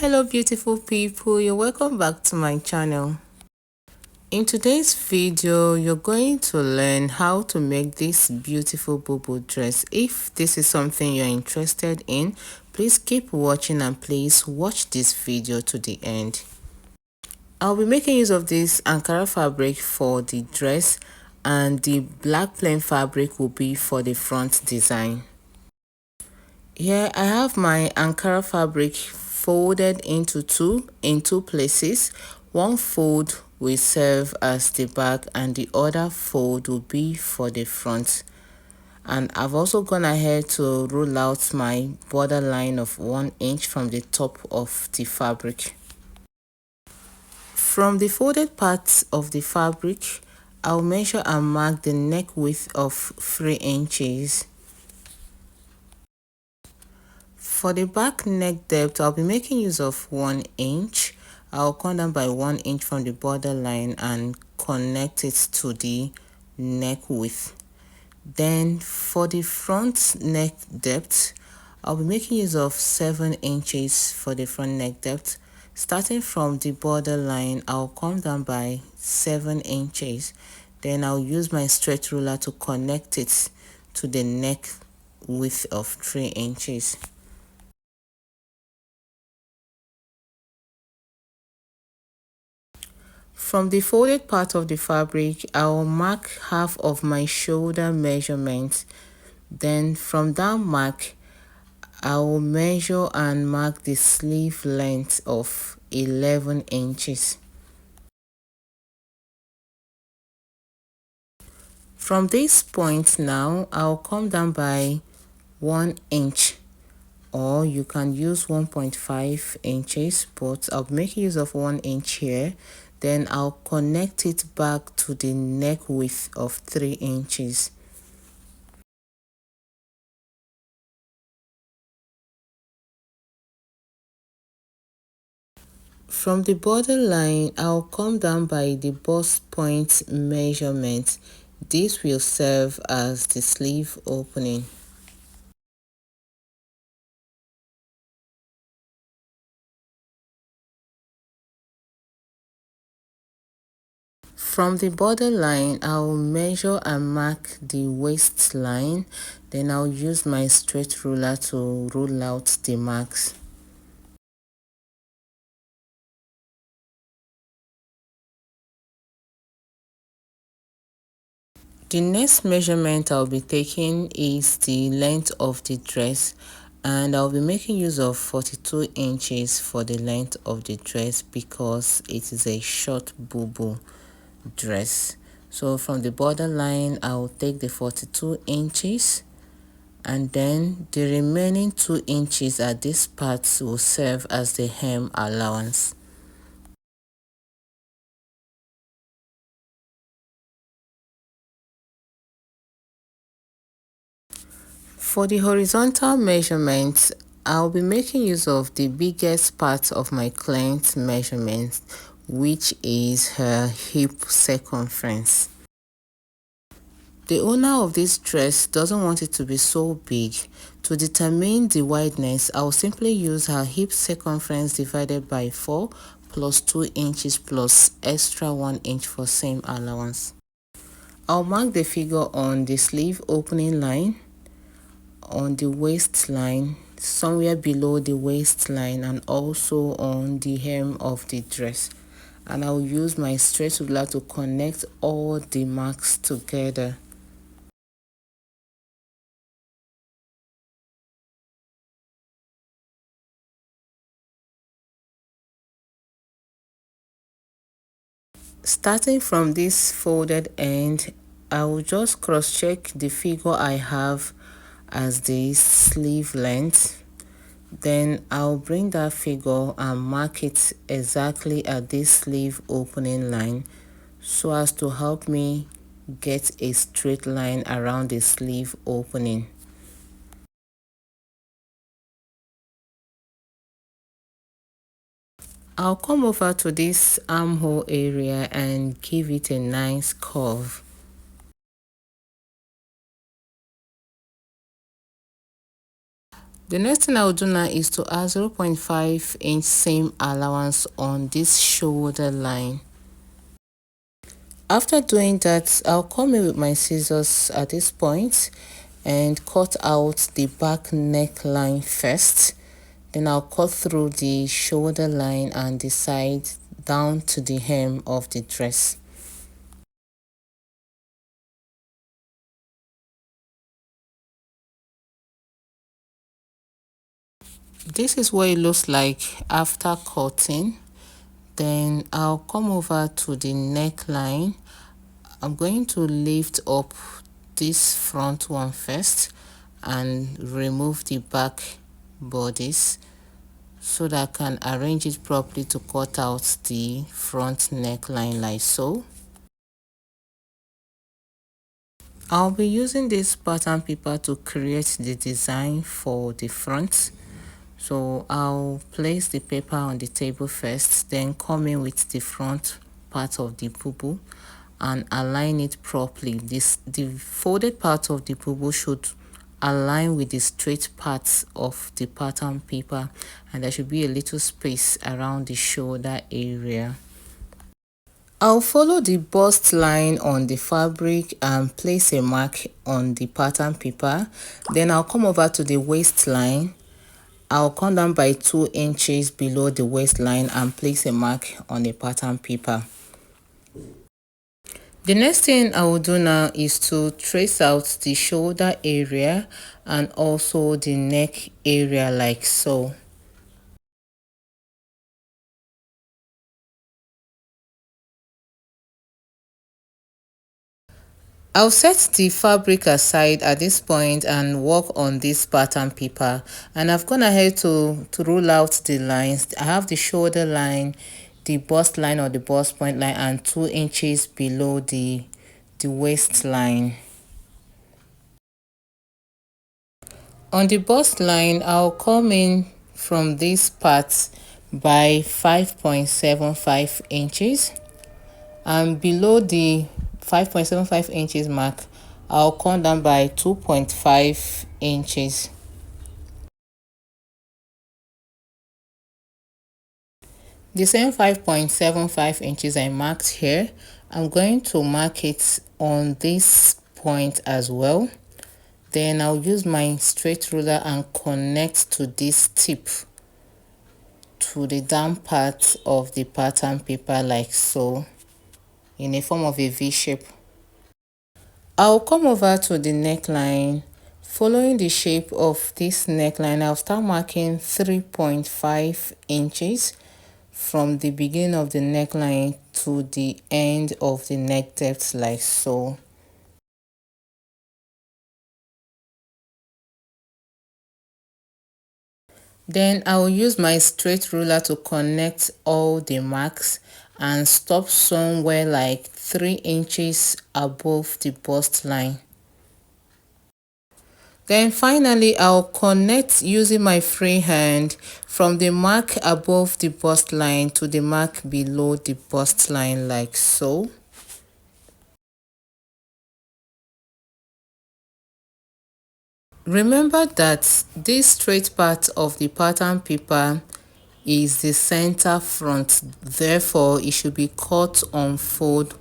Hello beautiful people, you're welcome back to my channel. In today's video, you're going to learn how to make this beautiful bubu dress. If this is something you're interested in, please keep watching and please watch this video to the end. I'll be making use of this Ankara fabric for the dress, and the black plain fabric will be for the front design. Here I have my Ankara fabric folded into two places. One fold will serve as the back and the other fold will be for the front. And I've also gone ahead to roll out my border line of 1 inch from the top of the fabric. From the folded parts of the fabric, I'll measure and mark the neck width of 3 inches. For the back neck depth, I'll be making use of 1 inch. I'll come down by 1 inch from the border line and connect it to the neck width. Then for the front neck depth, I'll be making use of 7 inches for the front neck depth. Starting from the border line, I'll come down by 7 inches. Then I'll use my stretch ruler to connect it to the neck width of 3 inches. From the folded part of the fabric, I will mark half of my shoulder measurement. Then from that mark, I will measure and mark the sleeve length of 11 inches. From this point now, I'll come down by 1 inch, or you can use 1.5 inches, but I'll make use of 1 inch here. Then I'll connect it back to the neck width of 3 inches. From the border line, I'll come down by the bust point measurement. This will serve as the sleeve opening. From the border line, I'll measure and mark the waistline. Then I'll use my stretch ruler to roll out the marks. The next measurement I'll be taking is the length of the dress, and I'll be making use of 42 inches for the length of the dress because it is a short bubu dress. So from the border line, I'll take the 42 inches, and then the remaining 2 inches at this part will serve as the hem allowance. For the horizontal measurements, I'll be making use of the biggest part of my client's measurements, which is her hip circumference. The owner of this dress doesn't want it to be so big. To determine the wideness, I'll simply use her hip circumference divided by 4 plus 2 inches plus extra 1 inch for seam allowance. I'll mark the figure on the sleeve opening line, on the waistline, somewhere below the waistline, and also on the hem of the dress. And I'll use my stretch ruler to connect all the marks together. Starting from this folded end, I will just cross check the figure I have as the sleeve length. Then I'll bring that figure and mark it exactly at this sleeve opening line so as to help me get a straight line around the sleeve opening. I'll come over to this armhole area and give it a nice curve. The next thing I will do now is to add 0.5 inch seam allowance on this shoulder line. After doing that, I'll come in with my scissors at this point and cut out the back neckline first. Then I'll cut through the shoulder line and the side down to the hem of the dress. This is what it looks like after cutting. Then I'll come over to the neckline. I'm going to lift up this front one first and remove the back bodice so that I can arrange it properly to cut out the front neckline like so. I'll be using this pattern paper to create the design for the front. So I'll place the paper on the table first, then come in with the front part of the bubu and align it properly. The folded part of the bubu should align with the straight parts of the pattern paper, and there should be a little space around the shoulder area. I'll follow the bust line on the fabric and place a mark on the pattern paper. Then I'll come over to the waistline. I'll come down by 2 inches below the waistline and place a mark on the pattern paper. The next thing I will do now is to trace out the shoulder area and also the neck area like so. I'll set the fabric aside at this point and work on this pattern paper, and I've gone ahead to rule out the lines. I have the shoulder line, the bust line or the bust point line, and 2 inches below the waistline. On the bust line, I'll come in from this part by 5.75 inches, and below the 5.75 inches mark, I'll come down by 2.5 inches. The same 5.75 inches I marked here, I'm going to mark it on this point as well. Then I'll use my straight ruler and connect to this tip to the down part of the pattern paper like so, in a form of a V shape. I'll come over to the neckline. Following the shape of this neckline, I'll start marking 3.5 inches from the beginning of the neckline to the end of the neck depth like so. Then I will use my straight ruler to connect all the marks and stop somewhere like 3 inches above the bust line. Then finally, I'll connect using my free hand from the mark above the bust line to the mark below the bust line like so. Remember that this straight part of the pattern paper is the center front, therefore it should be cut on fold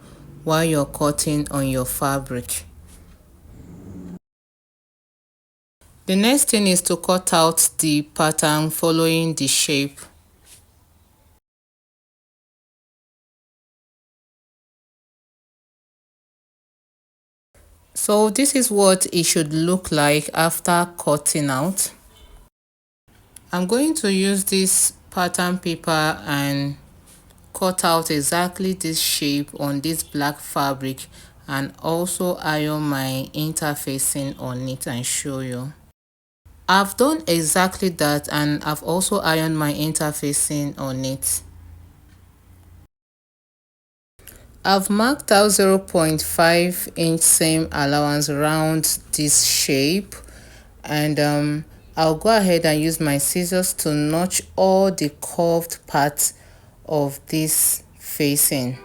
while you're cutting on your fabric. The next thing is to cut out the pattern following the shape. So this is what it should look like after cutting out. I'm going to use this pattern paper and cut out exactly this shape on this black fabric, and also iron my interfacing on it and show you. I've done exactly that, and I've also ironed my interfacing on it. I've marked out 0.5 inch seam allowance around this shape, and I'll go ahead and use my scissors to notch all the curved parts of this facing.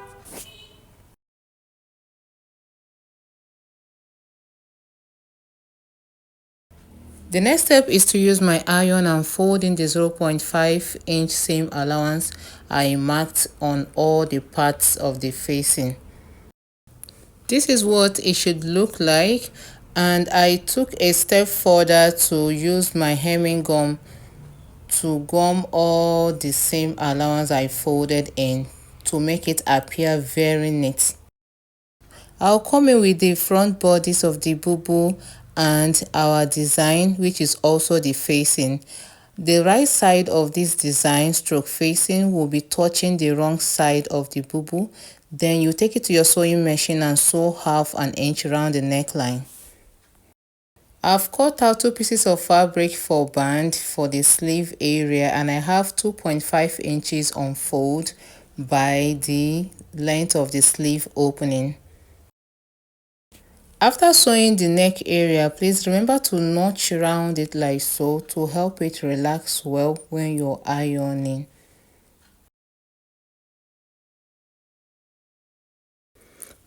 The next step is to use my iron and fold in the 0.5 inch seam allowance I marked on all the parts of the facing. This is what it should look like, and I took a step further to use my hemming gum to gum all the seam allowance I folded in to make it appear very neat. I'll come in with the front bodies of the bubu and our design, which is also the facing. The right side of this design stroke facing will be touching the wrong side of the bubu. Then you take it to your sewing machine and sew half an inch around the neckline. I've cut out 2 pieces of fabric for band for the sleeve area, and I have 2.5 inches on fold by the length of the sleeve opening. After sewing the neck area, please remember to notch round it like so to help it relax well when you're ironing.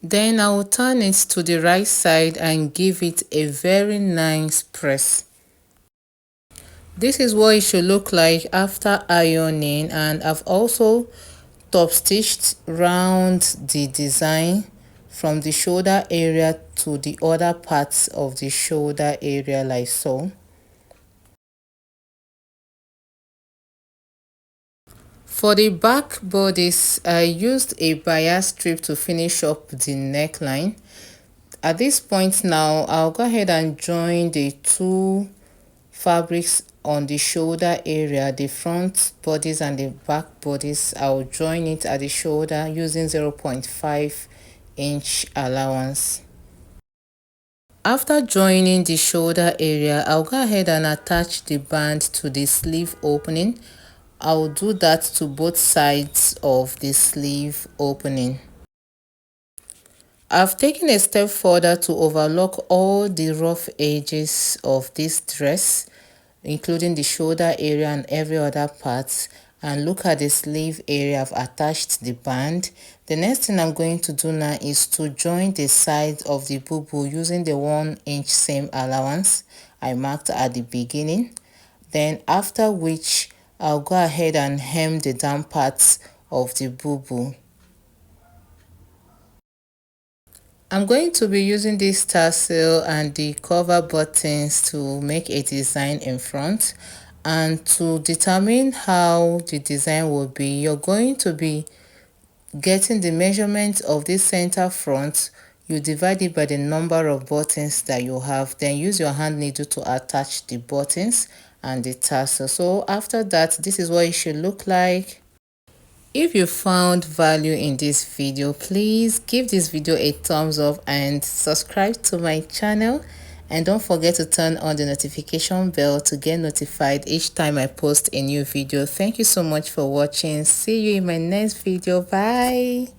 Then I will turn it to the right side and give it a very nice press. This is what it should look like after ironing, and I've also top stitched round the design from the shoulder area to the other parts of the shoulder area like so. For the back bodice, I used a bias strip to finish up the neckline. At this point now, I'll go ahead and join the 2 fabrics on the shoulder area, the front bodice and the back bodice. I'll join it at the shoulder using 0.5 inch allowance. After joining the shoulder area, I'll go ahead and attach the band to the sleeve opening. I'll do that to both sides of the sleeve opening. I've taken a step further to overlock all the rough edges of this dress, including the shoulder area and every other part, and look at the sleeve area. I've attached the band. The next thing I'm going to do now is to join the sides of the bubu using the 1 inch seam allowance I marked at the beginning. Then after which I'll go ahead and hem the down parts of the bubu. I'm going to be using this tassel and the cover buttons to make a design in front, and to determine how the design will be, you're going to be getting the measurement of this center front. You divide it by the number of buttons that you have, then use your hand needle to attach the buttons and the tassel. So after that, this is what it should look like. If you found value in this video, please give this video a thumbs up and subscribe to my channel, and don't forget to turn on the notification bell to get notified each time I post a new video. Thank you so much for watching. See you in my next video. Bye.